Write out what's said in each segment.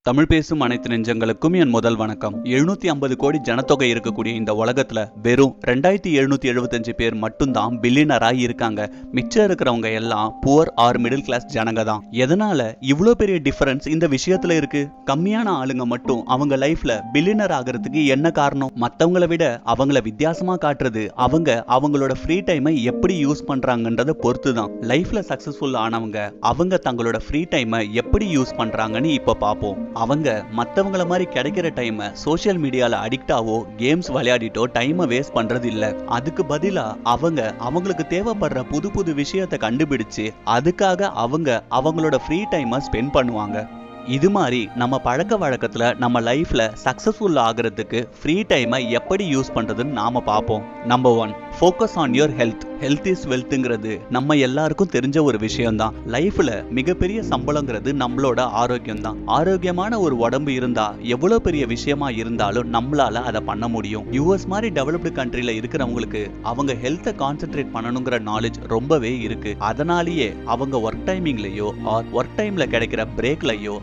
தமிழ் பேசும் அனைத்து நெஞ்சங்களுக்கும் என் முதல் வணக்கம். 750 கோடி ஜனத்தொகை இருக்கக்கூடிய இந்த உலகத்துல வெறும் 2775 பேர் மட்டும்தான் பில்லியனராய் இருக்காங்க. மிச்சம் இருக்கிறவங்க எல்லாம் புவர் ஆர் மிடில் கிளாஸ் ஜனங்க தான். எதனால இவ்வளோ பெரிய டிஃபரன்ஸ் இந்த விஷயத்துல இருக்கு? கம்மியான ஆளுங்க மட்டும் அவங்க லைஃப்ல பில்லியனர் ஆகிறதுக்கு என்ன காரணம்? மத்தவங்களை விட அவங்கள வித்தியாசமா காட்டுறது அவங்களோட ஃப்ரீ டைமை எப்படி யூஸ் பண்றாங்கன்றத பொறுத்து தான். லைஃப்ல சக்சஸ்ஃபுல் ஆனவங்க அவங்க தங்களோட ஃப்ரீ டைமை எப்படி யூஸ் பண்றாங்கன்னு இப்ப பார்ப்போம். அவங்க மத்தவங்கள மாதிரி கிடைக்கிற டைமை சோஷியல் மீடியால அடிக்டாவோ கேம்ஸ் விளையாடிட்டோ டைமை வேஸ்ட் பண்றது இல்ல. அதுக்கு பதிலா அவங்களுக்கு தேவைப்படுற புது புது விஷயத்தை கண்டுபிடிச்சு அதுக்காக அவங்களோட ஃப்ரீ டைமை ஸ்பெண்ட் பண்ணுவாங்க. இது மாதிரி நம்ம பழக்க வழக்கத்துல நம்ம லைஃப்ல சக்சஸ்ஃபுல் ஆகிறதுக்கு ஃப்ரீ டைமை எப்படி யூஸ் பண்றதுன்னு நாம பார்ப்போம். Number 1, focus on your health. Health is வெல்த்ங்கிறது நம்ம எல்லாருக்கும் தெரிஞ்ச ஒரு விஷயம் தான். லைஃப்ல மிகப்பெரிய சம்பளங்கிறது நம்மளோட ஆரோக்கியம் தான். ஆரோக்கியமான ஒரு உடம்பு இருந்தா எவ்வளவு பெரிய விஷயமா இருந்தாலும் நம்மளால அதை பண்ண முடியும். யூஎஸ் மாதிரி டெவலப்டு கண்ட்ரில இருக்கிறவங்களுக்கு அவங்க ஹெல்த்தை கான்சென்ட்ரேட் பண்ணணுங்கிற நாலேஜ் ரொம்பவே இருக்கு. அதனாலேயே அவங்க ஒர்க் டைமிங்லயோ ஆர் ஒர்க் டைம்ல கிடைக்கிற பிரேக்லயோ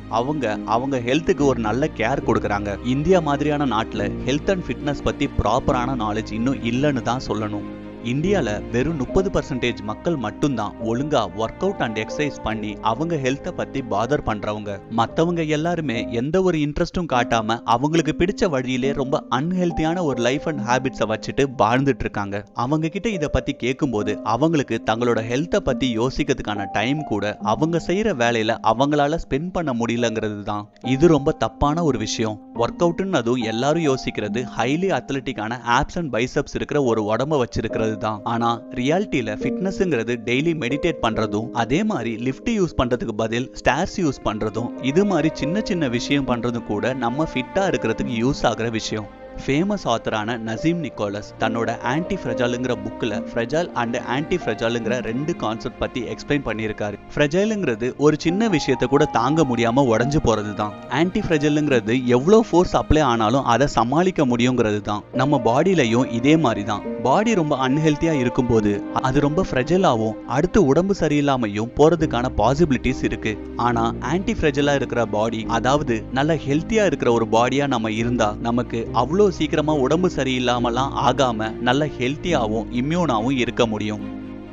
அவங்க ஹெல்த்துக்கு ஒரு நல்ல கேர் கொடுக்கறாங்க. இந்தியா மாதிரியான நாட்டுல ஹெல்த் அண்ட் ஃபிட்னஸ் பத்தி ப்ராப்பரான நாலேஜ் இன்னும் இல்லைன்னு தான் சொல்லணும். இந்தியால வெறும் 30% மக்கள் மட்டும்தான் ஒழுங்கா ஒர்க் அவுட் அண்ட் எக்ஸசைஸ் பண்ணி அவங்க ஹெல்த்தை பத்தி பாதர் பண்றவங்க. மத்தவங்க எல்லாருமே எந்த ஒரு இன்ட்ரெஸ்டும் காட்டாம அவங்களுக்கு பிடிச்ச வழியிலே ரொம்ப அன்ஹெல்த்தியான ஒரு லைஃப் அண்ட் ஹேபிட்ஸை வச்சுட்டு வாழ்ந்துட்டு இருக்காங்க. அவங்க கிட்ட இதை பத்தி கேட்கும்போது அவங்களுக்கு தங்களோட ஹெல்த்தை பத்தி யோசிக்கிறதுக்கான டைம் கூட அவங்க செய்யற வேலையில அவங்களால ஸ்பெண்ட் பண்ண முடியலங்கிறது தான். இது ரொம்ப தப்பான ஒரு விஷயம். ஒர்க் அவுட்னு அதுவும் எல்லாரும் யோசிக்கிறது ஹைலி அத்லெட்டிக்கான ஆப்ஸ் அண்ட் பைசப்ஸ் இருக்கிற ஒரு உடம்ப வச்சிருக்கிறது தான். ஆனா ரியாலிட்டியில ஃபிட்னஸ்ங்கிறது டெய்லி மெடிடேட் பண்றதும் அதே மாதிரி லிஃப்ட் யூஸ் பண்றதுக்கு பதில் ஸ்டேர்ஸ் யூஸ் பண்றதும் இது மாதிரி சின்ன சின்ன விஷயம் பண்றதும் கூட நம்ம ஃபிட்டா இருக்கிறதுக்கு யூஸ் ஆகிற விஷயம். ஃபேமஸ் ஆத்தரான நசீம் நிக்கோலஸ் தன்னோட ஆன்டி ஃப்ரெஜைல்ங்கிற புக்கில் ஃப்ரெஜைல் அண்ட் ஆன்டி ஃப்ரெஜைல்ங்கிற 2 கான்செப்ட் பத்தி எக்ஸ்பிளைன் பண்ணியிருக்காரு. ஃப்ரெஜைல்ங்கிறது ஒரு சின்ன விஷயத்தை கூட தாங்க முடியாம உடஞ்சு போறது தான். ஆன்டி ஃப்ரெஜைல்ங்கிறது எவ்வளோ ஃபோர்ஸ் அப்ளை ஆனாலும் அதை சமாளிக்க முடியுங்கிறது தான். நம்ம பாடியிலையும் இதே மாதிரி தான். பாடி ரொம்ப அன்ஹெல்த்தியா இருக்கும்போது அது ரொம்ப ஃப்ரெஜைலாவும் அடுத்து உடம்பு சரியில்லாமையும் போறதுக்கான பாசிபிலிட்டிஸ் இருக்கு. ஆனா ஆன்டி ஃப்ரெஜைலா இருக்கிற பாடி, அதாவது நல்ல ஹெல்த்தியா இருக்கிற ஒரு பாடியா நம்ம இருந்தா நமக்கு அவ்வளோ சீக்கிரமா உடம்பு சரியில்லாமலாம் ஆகாம நல்ல ஹெல்த்தியாவும் இம்யூனாவும் இருக்க முடியும்.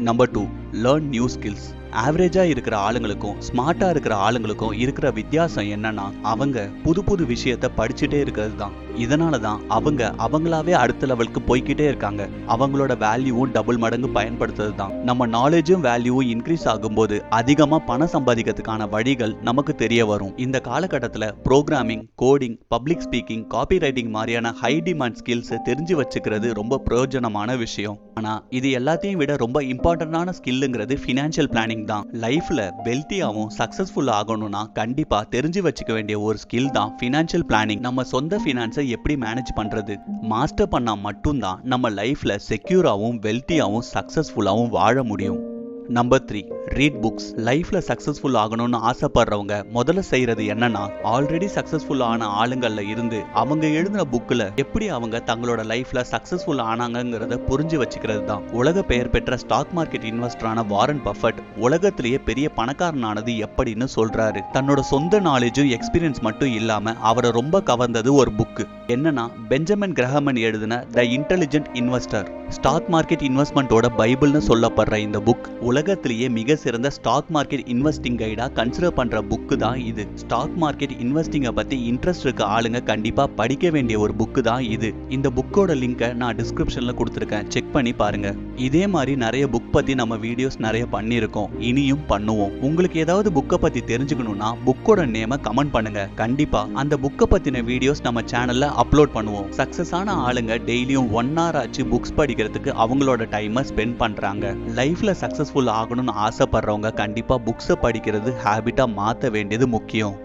Number 2, learn new skills. ஆவரேஜா இருக்கிற ஆளுங்களுக்கும் ஸ்மார்ட்டா இருக்கிற ஆளுங்களுக்கும் இருக்கிற வித்தியாசம் என்னன்னா அவங்க புது புது விஷயத்த படிச்சுட்டே இருக்கிறது தான். இதனால தான் அவங்களாவே அடுத்த லெவலுக்கு போய்கிட்டே இருக்காங்க. அவங்களோட வேல்யூவும் டபுள் மடங்கு பயன்படுத்துறது தான். நம்ம நாலேஜும் வேல்யூவும் இன்க்ரீஸ் ஆகும்போது அதிகமா பணம் சம்பாதிக்கிறதுக்கான வழிகள் நமக்கு தெரிய வரும். இந்த காலகட்டத்தில் programming, coding, public speaking, copywriting மாதிரியான ஹை டிமாண்ட் ஸ்கில்ஸ் தெரிஞ்சு வச்சுக்கிறது ரொம்ப பிரயோஜனமான விஷயம். ஆனா இது எல்லாத்தையும் விட ரொம்ப இம்பார்ட்டன்டான ஸ்கில்லுங்கிறது ஃபினான்ஷியல் பிளானிங் தான். லைஃப்ல வெல்த்தியாவும் சக்சஸ்ஃபுல் ஆகணும்னா கண்டிப்பா தெரிஞ்சு வச்சுக்க வேண்டிய ஒரு ஸ்கில் தான் ஃபினான்ஷியல் பிளானிங். நம்ம சொந்த ஃபினான்ஸை எப்படி மேனேஜ் பண்றது மாஸ்டர் பண்ணா மட்டும்தான் நம்ம லைஃப்ல செக்யூராவும் வெல்த்தியாவும் சக்சஸ்ஃபுல்லாவும் வாழ முடியும். Number 3, read books. லைஃப்ல சக்சஸ்ஃபுல் ஆகணும்னு ஆசைப்படுறவங்க முதல்ல செய்யறது என்னன்னா ஆல்ரெடி சக்சஸ்ஃபுல் ஆன ஆளுங்கள்ல இருந்து அவங்க எழுதின புக்ல எப்படி அவங்க தங்களோட லைஃப்ல சக்சஸ்ஃபுல் ஆனாங்கிறத புரிஞ்சு வச்சுக்கிறது தான். உலக பெயர் பெற்ற ஸ்டாக் மார்க்கெட் இன்வெஸ்டரான வாரன் பஃபட் உலகத்திலேயே பெரிய பணக்காரனானது எப்படின்னு சொல்றாரு. தன்னோட சொந்த நாலேஜும் எக்ஸ்பீரியன்ஸ் மட்டும் இல்லாம அவரை ரொம்ப கவர்ந்தது ஒரு புக்கு. என்னன்னா பெஞ்சமின் கிரஹாமன் எழுதின the intelligent investor. Stock market இன்வெஸ்ட்மெண்டோட பைபிள்னு சொல்லப்படுற இந்த புக் உலகத்திலேயே மிக சிறந்த ஸ்டாக் மார்க்கெட் இன்வெஸ்டிங் கைடா கன்சிடர் பண்ற புக்கு தான் இது. ஸ்டாக் மார்க்கெட் இன்வெஸ்டிங்கை பத்தி இன்ட்ரெஸ்ட் இருக்க ஆளுங்க கண்டிப்பா படிக்க வேண்டிய ஒரு புக்கு தான் இது. இந்த புக்கோட லிங்கை நான் டிஸ்கிரிப்ஷன்ல கொடுத்துருக்கேன், செக் பண்ணி பாருங்க. இதே மாதிரி நிறைய புக் பத்தி நம்ம வீடியோஸ் நிறைய பண்ணியிருக்கோம், இனியும் பண்ணுவோம். உங்களுக்கு ஏதாவது புக்கை பத்தி தெரிஞ்சுக்கணும்னா புக்கோட நேம கமெண்ட் பண்ணுங்க. கண்டிப்பா அந்த புக்கை பத்தின வீடியோஸ் நம்ம சேனல்ல அப்லோட் பண்ணுவோம். சக்சஸ் ஆன ஆளுங்க டெய்லியும் 1 hour ஆச்சு புக்ஸ் படிக்கிறதுக்கு அவங்களோட டைமை ஸ்பெண்ட் பண்றாங்க. லைஃப்ல சக்சஸ்ஃபுல் ஆகணும்னு ஆசைப்படுறவங்க கண்டிப்பா புக்ஸை படிக்கிறது ஹேபிட்டா மாற்ற வேண்டியது முக்கியம்.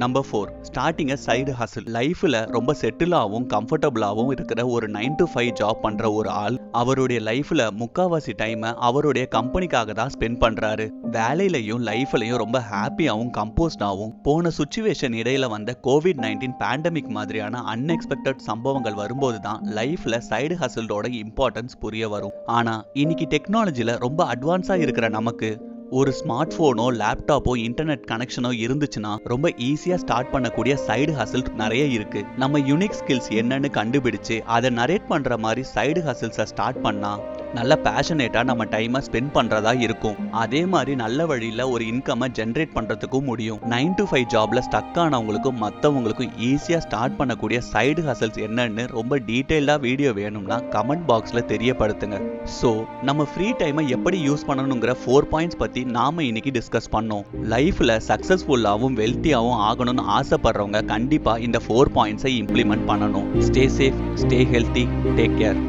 நம்பர் 4, ஸ்டார்டிங் அ சைடு ஹசில். லைஃப்ல ரொம்ப செட்டிலாகவும் கம்ஃபர்டபுளாகவும் இருக்கிற ஒரு 9 to 5 ஜாப் பண்ற ஒரு ஆள் அவருடைய லைஃப்ல முக்காவாசி டைமை அவருடைய கம்பெனிக்காக தான் ஸ்பெண்ட் பண்றாரு. வேலையிலையும் லைஃப்லையும் ரொம்ப ஹாப்பியாகவும் கம்போஸ்டாகவும் போன சுச்சுவேஷன் இடையில வந்த COVID-19 பேண்டமிக் மாதிரியான அன்எக்ஸ்பெக்டட் சம்பவங்கள் வரும்போது தான் லைஃப்ல சைடு ஹசிலோட இம்பார்ட்டன்ஸ் புரிய வரும். ஆனா இன்னைக்கு டெக்னாலஜில ரொம்ப அட்வான்ஸா இருக்கிற நமக்கு ஒரு ஸ்மார்ட் போனோ லேப்டாப்போ இன்டர்நெட் கனெக்ஷனோ இருந்துச்சுன்னா ரொம்ப ஈஸியா ஸ்டார்ட் பண்ணக்கூடிய சைடு ஹசில் நிறைய இருக்கு. நம்ம யூனிக் ஸ்கில்ஸ் என்னன்னு கண்டுபிடிச்சு அதை நரேட் பண்ற மாதிரி சைடு ஹசில்ஸை ஸ்டார்ட் பண்ணா நல்ல பேஷனேட்டா நம்ம டைமை ஸ்பெண்ட் பண்றதா இருக்கும். அதே மாதிரி நல்ல வழியில ஒரு இன்கமை ஜென்ரேட் பண்றதுக்கும் முடியும். 9 to 5 ஜாப்ல ஸ்டக் ஆனவங்களுக்கும் மற்றவங்களுக்கும் ஈஸியா ஸ்டார்ட் பண்ணக்கூடிய சைடு ஹசல்ஸ் என்னன்னு ரொம்ப டீடைல்டா வீடியோ வேணும்னா கமெண்ட் பாக்ஸ்ல தெரியப்படுத்துங்க. ஸோ நம்ம ஃப்ரீ டைமை எப்படி யூஸ் பண்ணணுங்கிற 4 பாயிண்ட்ஸ் பத்தி நாம இன்னைக்கு டிஸ்கஸ் பண்ணோம். லைஃப்ல சக்சஸ்ஃபுல்லாவும் வெல்த்தியாவும் ஆகணும்னு ஆசைப்படுறவங்க கண்டிப்பா இந்த 4 பாயிண்ட்ஸை இம்ப்ளிமெண்ட் பண்ணணும். Stay safe, stay healthy, take care.